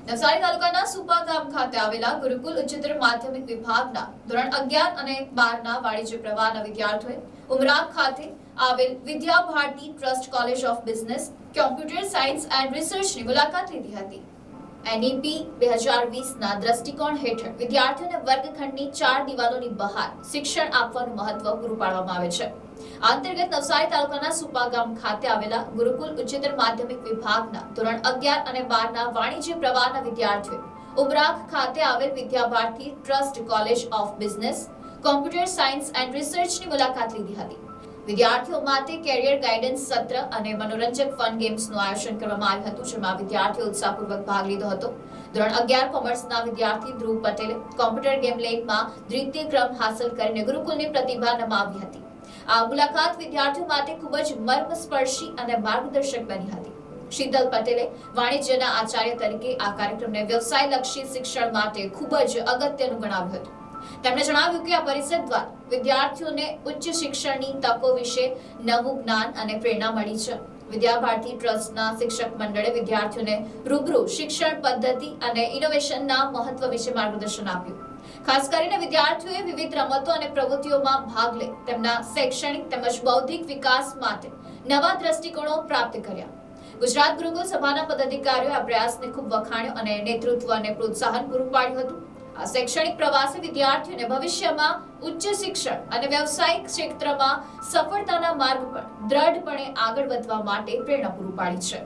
નવસારી તાલુકાના સુપા ગામ ખાતે આવેલા ગુરુકુલ ઉચ્ચતર માધ્યમિક વિભાગના ધોરણ 11 અને 12 ના વાણિજ્ય પ્રવાહના વિદ્યાર્થીઓએ ઉમરાગ ખાતે આવેલ Vidya Bharati trust college of business computer science and રિસર્ચની મુલાકાત લીધી હતી। એનઈપી 2020 ના દ્રષ્ટિકોણ હેઠળ વિદ્યાર્થીઓને વર્ગખંડની 4 દિવાલોની બહાર શિક્ષણ આપવાનું મહત્વ પૂરું પાડવામાં આવે છે। આ અંતર્ગત નવસારી તાલુકાના સુપા ગામ ખાતે આવેલા ગુરુકુલ ઉચ્ચતર માધ્યમિક વિભાગના ધોરણ 11 અને 12 ના વાણિજ્ય પ્રવાહના વિદ્યાર્થીઓએ ઉમરાગ ખાતે આવેલ Vidya Bharati trust college of business computer science and રિસર્ચની મુલાકાત લીધી હતી। વિદ્યાર્થીઓ માટે કેરિયર ગાઈડન્સ સત્ર અને મનોરંજક ફન ગેમ્સનું આયોજન કરવામાં આવ્યું હતું, જેમાં વિદ્યાર્થીઓ ઉત્સાહપૂર્વક ભાગ લીધો હતો। ધોરણ 11 કોમર્સના વિદ્યાર્થી ધ્રુવ પટેલે કોમ્પ્યુટર ગેમ લેગમાં દ્વિતીય ક્રમ હાંસલ કરીને ગુરુકુલની પ્રતિભા નમાવી હતી। આ મુલાકાત વિદ્યાર્થીઓ માટે ખૂબ જ મર્મસ્પર્શી અને માર્ગદર્શક બની હતી। શીતલ પટેલે વાણિજ્યના આચાર્ય તરીકે આ કાર્યક્રમને વ્યવસાયલક્ષી શિક્ષણ માટે ખૂબ જ અગત્યનું ગણાવ્યું હતું। તેમણે જણાવ્યું કે આ પરિષદ દ્વારા વિદ્યાર્થીઓને ઉચ્ચ શિક્ષણની તકો વિશે નવું જ્ઞાન અને પ્રેરણા મળી છે। વિદ્યા ભારતી ટ્રસ્ટના શિક્ષક મંડળે વિદ્યાર્થીઓને રૂબરૂ શિક્ષણ પદ્ધતિ અને ઇનોવેશનના મહત્વ વિશે માર્ગદર્શન આપ્યું। ખાસ કરીને વિદ્યાર્થીઓએ વિવિધ રમતો અને પ્રવૃત્તિઓમાં ભાગ લઈ તેમના શૈક્ષણિક તેમજ બૌદ્ધિક વિકાસ માટે નવા દ્રષ્ટિકોણો પ્રાપ્ત કર્યા। ગુજરાત ગુરુકુલ સભાના પદાધિકારીઓએ આ પ્રયાસને ખૂબ વખાણ્યો અને નેતૃત્વ અને પ્રોત્સાહન પૂરું પાડ્યું હતું। આ શૈક્ષણિક પ્રવાસે વિદ્યાર્થીઓને ભવિષ્યમાં ઉચ્ચ શિક્ષણ અને વ્યવસાયિક ક્ષેત્રમાં સફળતાના માર્ગ પર દ્રઢપણે આગળ વધવા માટે પ્રેરણા પૂરી પાડી છે।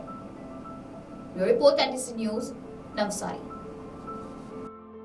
Report NTC news, Navsari.